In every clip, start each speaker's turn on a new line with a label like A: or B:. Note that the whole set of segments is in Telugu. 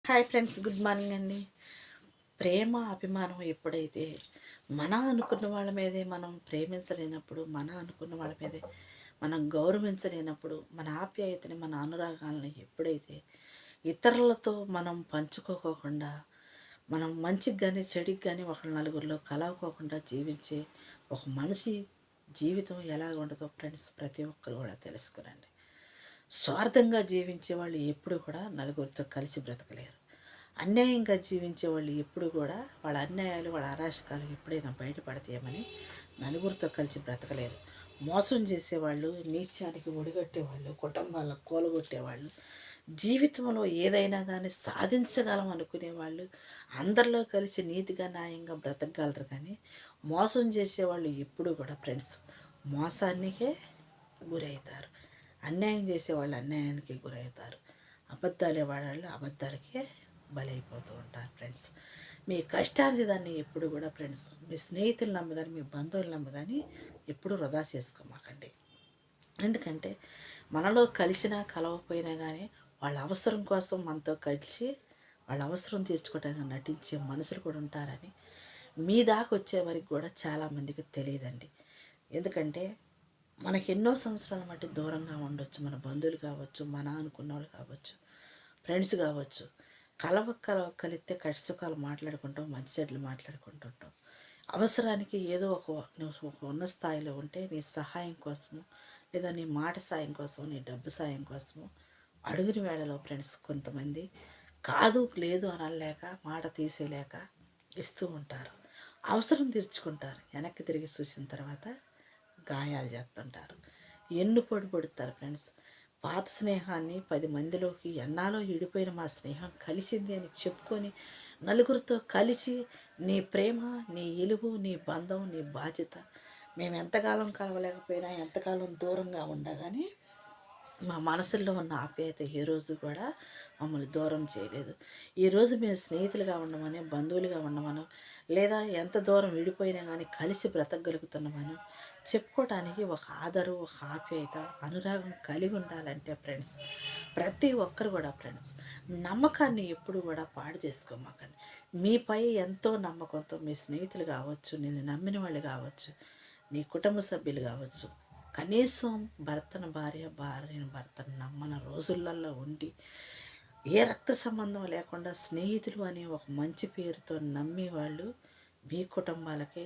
A: హాయ్ ఫ్రెండ్స్, గుడ్ మార్నింగ్ అండి. ప్రేమ అభిమానం ఎప్పుడైతే మన అనుకున్న వాళ్ళ మీదే మనం ప్రేమించలేనప్పుడు, మన అనుకున్న వాళ్ళ మీదే మనం గౌరవించలేనప్పుడు, మన ఆప్యాయతని మన అనురాగాలని ఎప్పుడైతే ఇతరులతో మనం పంచుకోకుండా, మనం మంచికి కానీ చెడుకి కానీ ఒకళ్ళ నలుగురిలో కలవకోకుండా జీవించే ఒక మనిషి జీవితం ఎలా ఉండదో ఫ్రెండ్స్ ప్రతి ఒక్కరు కూడా తెలుసుకురండి. స్వార్థంగా జీవించే వాళ్ళు ఎప్పుడు కూడా నలుగురితో కలిసి బ్రతకలేరు. అన్యాయంగా జీవించే వాళ్ళు ఎప్పుడు కూడా వాళ్ళ అన్యాయాలు, వాళ్ళ అరాచకాలు ఎప్పుడైనా బయటపడతాయేమని నలుగురితో కలిసి బ్రతకలేరు. మోసం చేసేవాళ్ళు, నీత్యానికి ఒడిగట్టేవాళ్ళు, కుటుంబాలను కూలగొట్టేవాళ్ళు, జీవితంలో ఏదైనా కానీ సాధించగలం అనుకునేవాళ్ళు అందరిలో కలిసి నీతిగా న్యాయంగా బ్రతకగలరు. కానీ మోసం చేసేవాళ్ళు ఎప్పుడు కూడా ఫ్రెండ్స్ మోసానికే గురవుతారు. అన్యాయం చేసేవాళ్ళు అన్యాయానికి గురవుతారు. అబద్ధాలు వాళ్ళు అబద్ధాలకే బలైపోతూ ఉంటారు ఫ్రెండ్స్. మీ కష్టార్జితాన్ని ఎప్పుడు కూడా ఫ్రెండ్స్ మీ స్నేహితులు నమ్మగాని, మీ బంధువులు నమ్మగాని ఎప్పుడు వృధా చేసుకోమాకండి. ఎందుకంటే మనలో కలిసినా కలవకపోయినా కానీ వాళ్ళ అవసరం కోసం మనతో కలిసి వాళ్ళ అవసరం తీర్చుకోవడానికి నటించే మనుషులు కూడా ఉంటారని మీ దాకా వచ్చే వరకు కూడా చాలామందికి తెలియదండి. ఎందుకంటే మనకి ఎన్నో సంవత్సరాల మట్టి దూరంగా ఉండొచ్చు, మన బంధువులు కావచ్చు, మన అనుకున్న వాళ్ళు కావచ్చు, ఫ్రెండ్స్ కావచ్చు. కలిస్తే కష్టసుఖాలు మాట్లాడుకుంటాం, మంచి చెడ్లు మాట్లాడుకుంటుంటాం. అవసరానికి ఏదో నువ్వు ఒక ఉన్న స్థాయిలో ఉంటే నీ సహాయం కోసము, లేదా నీ మాట సాయం కోసం, నీ డబ్బు సాయం కోసము అడుగుని వేళలో ఫ్రెండ్స్ కొంతమంది కాదు లేదు అనలేక, మాట తీసేయలేక ఇస్తూ ఉంటారు. అవసరం తీర్చుకుంటారు, వెనక్కి తిరిగి చూసిన తర్వాత గాయాలు చేస్తుంటారు. పొడి పొడుతారు ఫ్రెండ్స్. పాత స్నేహాన్ని 10 మందిలోకి ఎన్నాలో విడిపోయిన మా స్నేహం కలిసింది అని చెప్పుకొని నలుగురితో కలిసి నీ ప్రేమ, నీ ఇలువు, నీ బంధం, నీ బాధ్యత మేము ఎంతకాలం కలవలేకపోయినా, ఎంతకాలం దూరంగా ఉండగానే మా మనసుల్లో ఉన్న ఆప్యాయత ఏ రోజు కూడా మమ్మల్ని దూరం చేయలేదు. ఈరోజు మేము స్నేహితులుగా ఉండమని, బంధువులుగా ఉండమను, లేదా ఎంత దూరం విడిపోయినా కానీ కలిసి బ్రతకగలుగుతున్నామని చెప్పుకోవడానికి ఒక ఆదరు, ఒక ఆప్యాయత, అనురాగం కలిగి ఉండాలంటే ఫ్రెండ్స్ ప్రతి ఒక్కరు కూడా ఫ్రెండ్స్ నమ్మకాన్ని ఎప్పుడు కూడా పాడు చేసుకోమాకండి. మీపై ఎంతో నమ్మకంతో మీ స్నేహితులు కావచ్చు, నేను నమ్మిన వాళ్ళు కావచ్చు, నీ కుటుంబ సభ్యులు కావచ్చు, కనీసం భర్తను భార్య, భార్యను భర్తను నమ్మన రోజులలో ఉండి ఏ రక్త సంబంధం లేకుండా స్నేహితులు అనే ఒక మంచి పేరుతో నమ్మి వాళ్ళు మీ కుటుంబాలకే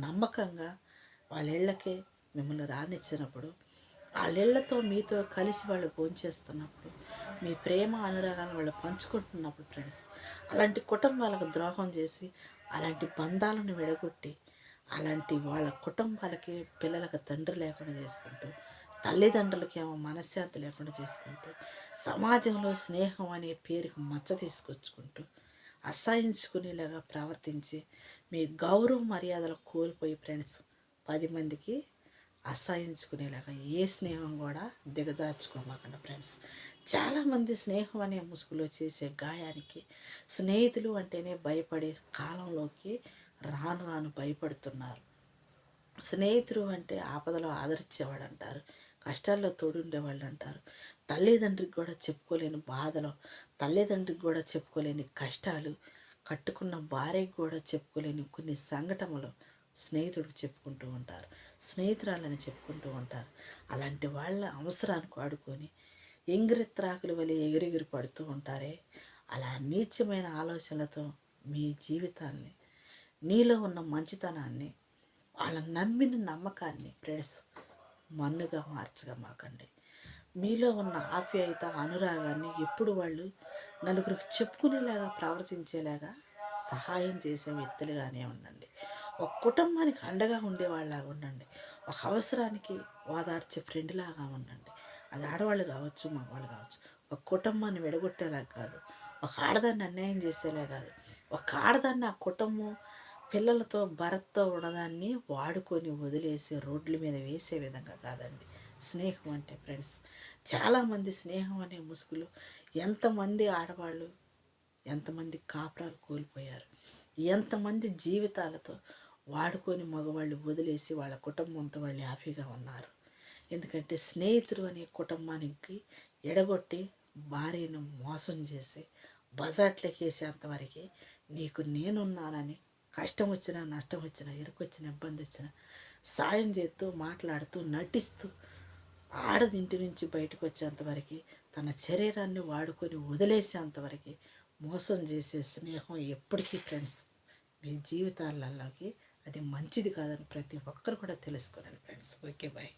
A: నమ్మకంగా వాళ్ళ ఇళ్ళకే మిమ్మల్ని రానిచ్చినప్పుడు, వాళ్ళిళ్లతో మీతో కలిసి వాళ్ళు భోంచేస్తున్నప్పుడు, మీ ప్రేమ అనురాగాలను వాళ్ళు పంచుకుంటున్నప్పుడు ఫ్రెండ్స్ అలాంటి కుటుంబాలకు ద్రోహం చేసి, అలాంటి బంధాలను విడగొట్టి, అలాంటి వాళ్ళ కుటుంబాలకి పిల్లలకు తండ్రి లేకుండా చేసుకుంటూ, తల్లిదండ్రులకేమో మనశ్శాంతి లేకుండా చేసుకుంటూ, సమాజంలో స్నేహం అనే పేరుకి మచ్చ తీసుకొచ్చుకుంటూ, అసహించుకునేలాగా ప్రవర్తించి మీ గౌరవ మర్యాదలు కోల్పోయి ఫ్రెండ్స్ 10 మందికి అసహించుకునేలాగా ఏ స్నేహం కూడా దిగజార్చుకోమాకండి ఫ్రెండ్స్. చాలామంది స్నేహం అనే ముసుగులో చేసే గాయానికి స్నేహితులు అంటేనే భయపడే కాలంలోకి రాను రాను భయపడుతున్నారు. స్నేహితుడు అంటే ఆపదలో ఆదరించేవాడు అంటారు, కష్టాల్లో తోడుండేవాళ్ళు అంటారు. తల్లిదండ్రికి కూడా చెప్పుకోలేని బాధలు, తల్లిదండ్రికి కూడా చెప్పుకోలేని కష్టాలు, కట్టుకున్న భార్యకి కూడా చెప్పుకోలేని కొన్ని సంఘటనలు స్నేహితుడికి చెప్పుకుంటూ ఉంటారు, స్నేహితురాలని చెప్పుకుంటూ ఉంటారు. అలాంటి వాళ్ళ అవసరానికి వాడుకొని ఎంగిరిత్రాకుల వలె ఎగిరెగిరి పడుతూ ఉంటారే, అలా నీచమైన ఆలోచనలతో మీ జీవితాన్ని, నీలో ఉన్న మంచితనాన్ని, వాళ్ళ నమ్మిన నమ్మకాన్ని ఫ్రెండ్స్ మన్నుగా మార్చగా మాకండి. మీలో ఉన్న ఆప్యాయత, అనురాగాన్ని ఎప్పుడు వాళ్ళు నలుగురికి చెప్పుకునేలాగా ప్రవర్తించేలాగా సహాయం చేసే వ్యక్తులుగానే ఉండండి. ఒక కుటుంబానికి అండగా ఉండేవాళ్ళలాగా ఉండండి. ఒక అవసరానికి ఓదార్చే ఫ్రెండ్ లాగా ఉండండి. అది ఆడవాళ్ళు కావచ్చు, మగవాళ్ళు కావచ్చు. ఒక కుటుంబాన్ని విడగొట్టేలా కాదు, ఒక ఆడదాన్ని అన్యాయం చేసేలా కాదు, ఒక ఆడదాన్ని ఆ కుటుంబం పిల్లలతో భరత్తో ఉన్నదాన్ని వాడుకొని వదిలేసి రోడ్ల మీద వేసే విధంగా కాదండి స్నేహం అంటే ఫ్రెండ్స్. చాలామంది స్నేహం అనే ముసుగులు ఎంతమంది ఆడవాళ్ళు, ఎంతమంది కాపురాలు కోల్పోయారు, ఎంతమంది జీవితాలతో వాడుకొని మగవాళ్ళు వదిలేసి వాళ్ళ కుటుంబంతో వాళ్ళు హ్యాపీగా ఉన్నారు. ఎందుకంటే స్నేహితుడు అనే కుటుంబానికి ఎడగొట్టి భార్యను మోసం చేసి బజాట్లోకి వేసేంతవరకు నీకు నేనున్నానని, కష్టం వచ్చినా నష్టం వచ్చినా ఇరుకొచ్చిన ఇబ్బంది వచ్చినా సాయం చేస్తూ మాట్లాడుతూ నటిస్తూ ఆడది ఇంటి నుంచి బయటకు వచ్చేంతవరకు తన శరీరాన్ని వాడుకొని వదిలేసేంతవరకు మోసం చేసే స్నేహం ఎప్పటికీ ఫ్రెండ్స్ మీ జీవితాలలోకి అది మంచిది కాదని ప్రతి ఒక్కరు కూడా తెలుసుకోరండి ఫ్రెండ్స్. Okay bye.